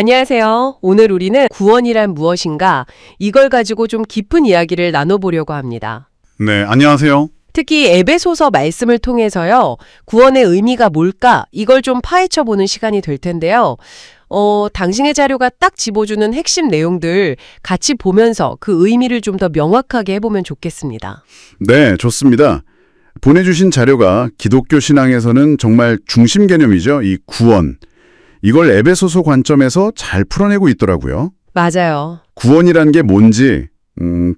안녕하세요. 오늘 우리는 구원이란 무엇인가 이걸 가지고 좀 깊은 이야기를 나눠보려고 합니다. 네, 안녕하세요. 특히 에베소서 말씀을 통해서요. 구원의 의미가 뭘까 이걸 좀 파헤쳐보는 시간이 될 텐데요. 당신의 자료가 딱 집어주는 핵심 내용들 같이 보면서 그 의미를 좀 더 명확하게 해보면 좋겠습니다. 네, 좋습니다. 보내주신 자료가 기독교 신앙에서는 정말 중심 개념이죠. 이 구원. 이걸 에베소서 관점에서 잘 풀어내고 있더라고요. 맞아요. 구원이란 게 뭔지,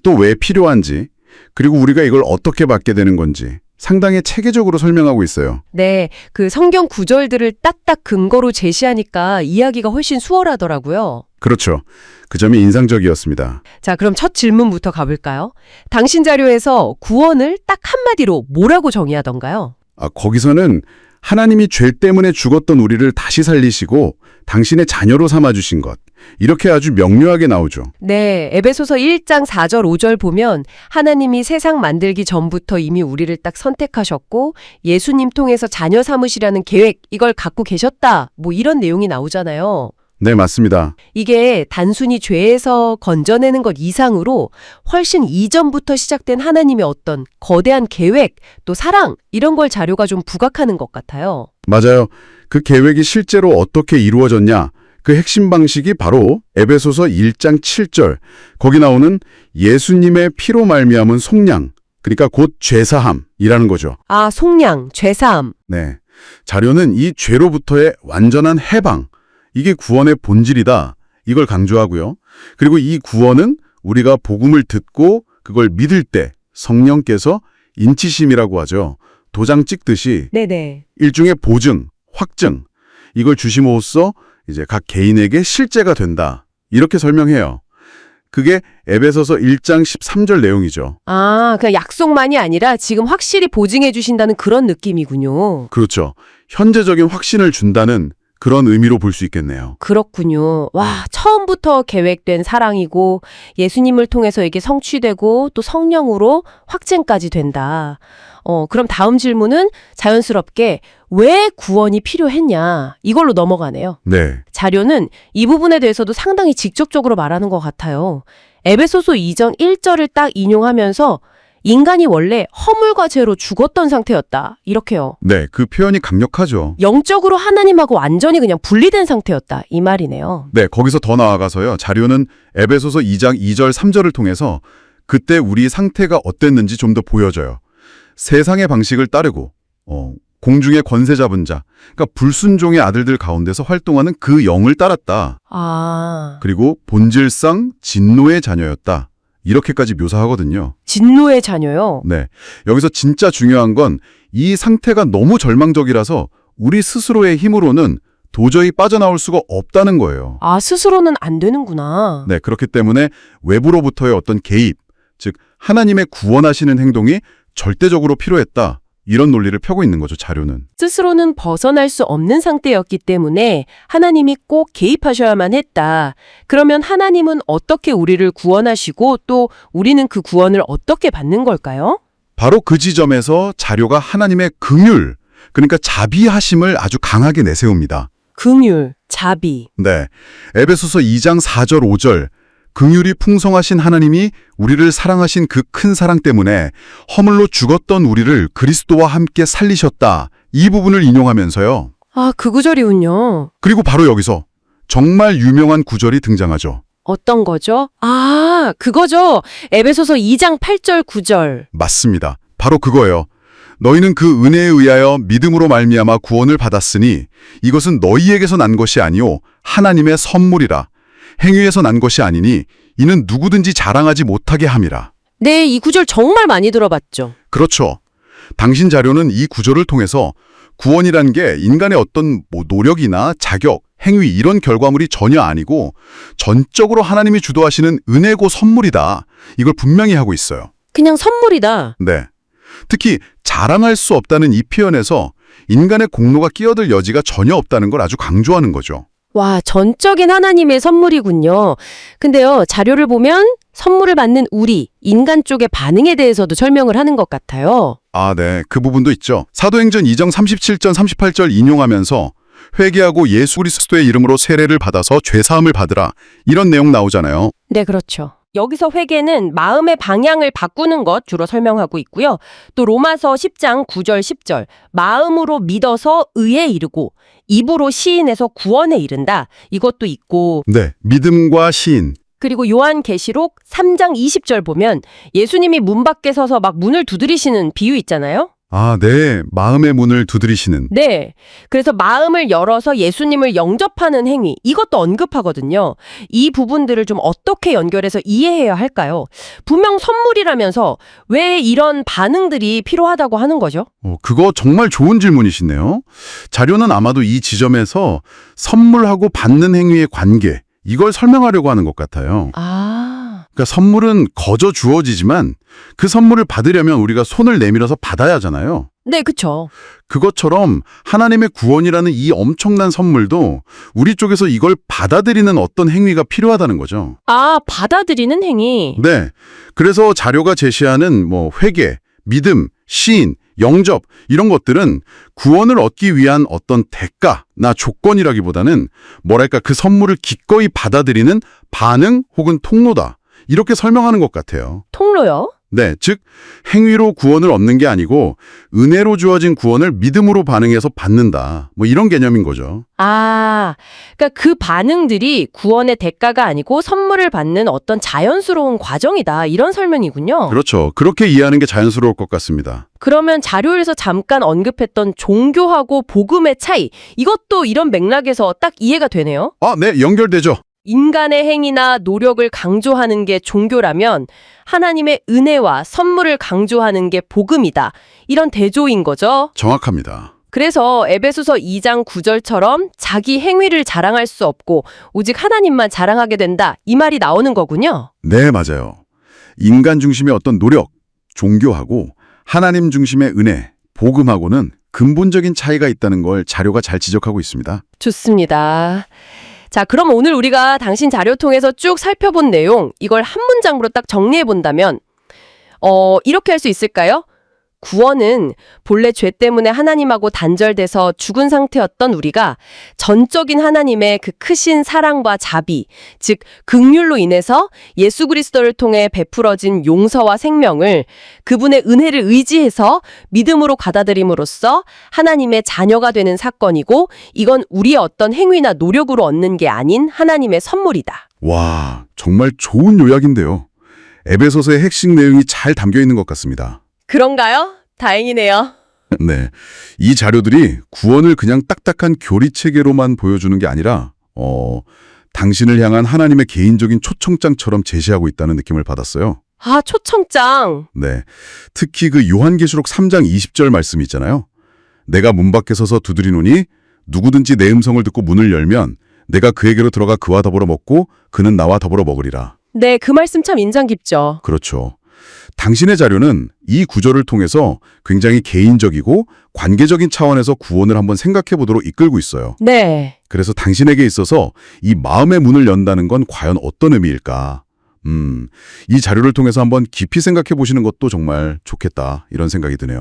또 왜 필요한지, 그리고 우리가 이걸 어떻게 받게 되는 건지 상당히 체계적으로 설명하고 있어요. 네, 그 성경 구절들을 딱딱 근거로 제시하니까 이야기가 훨씬 수월하더라고요. 그렇죠. 그 점이 인상적이었습니다. 자, 그럼 첫 질문부터 가볼까요? 당신 자료에서 구원을 딱 한마디로 뭐라고 정의하던가요? 거기서는 하나님이 죄 때문에 죽었던 우리를 다시 살리시고 당신의 자녀로 삼아주신 것. 이렇게 아주 명료하게 나오죠. 네, 에베소서 1장 4절 5절 보면 하나님이 세상 만들기 전부터 이미 우리를 딱 선택하셨고 예수님 통해서 자녀 삼으시라는 계획 이걸 갖고 계셨다. 뭐 이런 내용이 나오잖아요. 네, 맞습니다. 이게 단순히 죄에서 건져내는 것 이상으로 훨씬 이전부터 시작된 하나님의 어떤 거대한 계획, 또 사랑 이런 걸 자료가 좀 부각하는 것 같아요. 맞아요. 그 계획이 실제로 어떻게 이루어졌냐? 그 핵심 방식이 바로 에베소서 1장 7절. 거기 나오는 예수님의 피로 말미암은 속량, 그러니까 곧 죄사함이라는 거죠. 아, 속량, 죄사함. 네. 자료는 이 죄로부터의 완전한 해방, 이게 구원의 본질이다. 이걸 강조하고요. 그리고 이 구원은 우리가 복음을 듣고 그걸 믿을 때 성령께서 인치심이라고 하죠. 도장 찍듯이 네네. 일종의 보증, 확증, 이걸 주심으로써 이제 각 개인에게 실제가 된다. 이렇게 설명해요. 그게 에베소서 1장 13절 내용이죠. 아, 그냥 약속만이 아니라 지금 확실히 보증해 주신다는 그런 느낌이군요. 그렇죠. 현재적인 확신을 준다는 그런 의미로 볼 수 있겠네요. 그렇군요. 와, 처음부터 계획된 사랑이고 예수님을 통해서 이게 성취되고 또 성령으로 확증까지 된다. 그럼 다음 질문은 자연스럽게 왜 구원이 필요했냐 이걸로 넘어가네요. 네. 자료는 이 부분에 대해서도 상당히 직접적으로 말하는 것 같아요. 에베소서 2장 1절을 딱 인용하면서 인간이 원래 허물과 죄로 죽었던 상태였다. 이렇게요. 네, 그 표현이 강력하죠. 영적으로 하나님하고 완전히 그냥 분리된 상태였다. 이 말이네요. 네, 거기서 더 나아가서요. 자료는 에베소서 2장 2절 3절을 통해서 그때 우리 상태가 어땠는지 좀 더 보여줘요. 세상의 방식을 따르고 공중의 권세 잡은 자, 그러니까 불순종의 아들들 가운데서 활동하는 그 영을 따랐다. 아, 그리고 본질상 진노의 자녀였다. 이렇게까지 묘사하거든요. 진노의 자녀요? 네, 여기서 진짜 중요한 건 이 상태가 너무 절망적이라서 우리 스스로의 힘으로는 도저히 빠져나올 수가 없다는 거예요. 아, 스스로는 안 되는구나. 네, 그렇기 때문에 외부로부터의 어떤 개입, 즉 하나님의 구원하시는 행동이 절대적으로 필요했다. 이런 논리를 펴고 있는 거죠, 자료는. 스스로는 벗어날 수 없는 상태였기 때문에 하나님이 꼭 개입하셔야만 했다. 그러면 하나님은 어떻게 우리를 구원하시고 또 우리는 그 구원을 어떻게 받는 걸까요? 바로 그 지점에서 자료가 하나님의 긍휼, 그러니까 자비하심을 아주 강하게 내세웁니다. 긍휼, 자비. 네, 에베소서 2장 4절 5절 긍휼이 풍성하신 하나님이 우리를 사랑하신 그 큰 사랑 때문에 허물로 죽었던 우리를 그리스도와 함께 살리셨다. 이 부분을 인용하면서요. 아, 그 구절이군요. 그리고 바로 여기서 정말 유명한 구절이 등장하죠. 어떤 거죠? 아, 그거죠. 에베소서 2장 8절 9절. 맞습니다. 바로 그거예요. 너희는 그 은혜에 의하여 믿음으로 말미암아 구원을 받았으니 이것은 너희에게서 난 것이 아니요 하나님의 선물이라. 행위에서 난 것이 아니니 이는 누구든지 자랑하지 못하게 함이라. 네, 이 구절 정말 많이 들어봤죠. 그렇죠. 당신 자료는 이 구절을 통해서 구원이란 게 인간의 어떤 노력이나 자격, 행위 이런 결과물이 전혀 아니고 전적으로 하나님이 주도하시는 은혜고 선물이다. 이걸 분명히 하고 있어요. 그냥 선물이다. 네. 특히 자랑할 수 없다는 이 표현에서 인간의 공로가 끼어들 여지가 전혀 없다는 걸 아주 강조하는 거죠. 와, 전적인 하나님의 선물이군요. 근데요, 자료를 보면 선물을 받는 우리, 인간 쪽의 반응에 대해서도 설명을 하는 것 같아요. 아, 네. 그 부분도 있죠. 사도행전 2장 37절 38절 인용하면서 회개하고 예수 그리스도의 이름으로 세례를 받아서 죄사함을 받으라. 이런 내용 나오잖아요. 네, 그렇죠. 여기서 회개는 마음의 방향을 바꾸는 것 주로 설명하고 있고요. 또 로마서 10장 9절 10절 마음으로 믿어서 의에 이르고 입으로 시인해서 구원에 이른다. 이것도 있고 네, 믿음과 시인. 그리고 요한계시록 3장 20절 보면 예수님이 문 밖에 서서 막 문을 두드리시는 비유 있잖아요. 아, 네. 마음의 문을 두드리시는. 네. 그래서 마음을 열어서 예수님을 영접하는 행위, 이것도 언급하거든요. 이 부분들을 좀 어떻게 연결해서 이해해야 할까요? 분명 선물이라면서 왜 이런 반응들이 필요하다고 하는 거죠? 그거 정말 좋은 질문이시네요. 자료는 아마도 이 지점에서 선물하고 받는 행위의 관계, 이걸 설명하려고 하는 것 같아요. 그러니까 선물은 거저 주어지지만 그 선물을 받으려면 우리가 손을 내밀어서 받아야 하잖아요. 네, 그쵸. 그것처럼 하나님의 구원이라는 이 엄청난 선물도 우리 쪽에서 이걸 받아들이는 어떤 행위가 필요하다는 거죠. 아, 받아들이는 행위. 네. 그래서 자료가 제시하는 회개, 믿음, 시인, 영접 이런 것들은 구원을 얻기 위한 어떤 대가나 조건이라기보다는 뭐랄까 그 선물을 기꺼이 받아들이는 반응 혹은 통로다. 이렇게 설명하는 것 같아요. 통로요? 네, 즉 행위로 구원을 얻는 게 아니고 은혜로 주어진 구원을 믿음으로 반응해서 받는다. 이런 개념인 거죠. 아, 그러니까 그 반응들이 구원의 대가가 아니고 선물을 받는 어떤 자연스러운 과정이다. 이런 설명이군요. 그렇죠. 그렇게 이해하는 게 자연스러울 것 같습니다. 그러면 자료에서 잠깐 언급했던 종교하고 복음의 차이, 이것도 이런 맥락에서 딱 이해가 되네요. 아, 네, 연결되죠. 인간의 행위나 노력을 강조하는 게 종교라면 하나님의 은혜와 선물을 강조하는 게 복음이다. 이런 대조인 거죠. 정확합니다. 그래서 에베소서 2장 9절처럼 자기 행위를 자랑할 수 없고 오직 하나님만 자랑하게 된다. 이 말이 나오는 거군요. 네, 맞아요. 인간 중심의 어떤 노력, 종교하고 하나님 중심의 은혜, 복음하고는 근본적인 차이가 있다는 걸 자료가 잘 지적하고 있습니다. 좋습니다. 자, 그럼 오늘 우리가 당신 자료 통해서 쭉 살펴본 내용, 이걸 한 문장으로 딱 정리해 본다면 이렇게 할 수 있을까요? 구원은 본래 죄 때문에 하나님하고 단절돼서 죽은 상태였던 우리가 전적인 하나님의 그 크신 사랑과 자비, 즉 긍휼로 인해서 예수 그리스도를 통해 베풀어진 용서와 생명을 그분의 은혜를 의지해서 믿음으로 받아들임으로써 하나님의 자녀가 되는 사건이고 이건 우리의 어떤 행위나 노력으로 얻는 게 아닌 하나님의 선물이다. 와, 정말 좋은 요약인데요. 에베소서의 핵심 내용이 잘 담겨 있는 것 같습니다. 그런가요? 다행이네요. 네, 이 자료들이 구원을 그냥 딱딱한 교리체계로만 보여주는 게 아니라 당신을 향한 하나님의 개인적인 초청장처럼 제시하고 있다는 느낌을 받았어요. 아, 초청장. 네, 특히 그 요한계시록 3장 20절 말씀 있잖아요. 내가 문 밖에 서서 두드리노니 누구든지 내 음성을 듣고 문을 열면 내가 그에게로 들어가 그와 더불어 먹고 그는 나와 더불어 먹으리라. 네, 그 말씀 참 인상 깊죠. 그렇죠. 당신의 자료는 이 구절을 통해서 굉장히 개인적이고 관계적인 차원에서 구원을 한번 생각해 보도록 이끌고 있어요. 네. 그래서 당신에게 있어서 이 마음의 문을 연다는 건 과연 어떤 의미일까? 이 자료를 통해서 한번 깊이 생각해 보시는 것도 정말 좋겠다, 이런 생각이 드네요.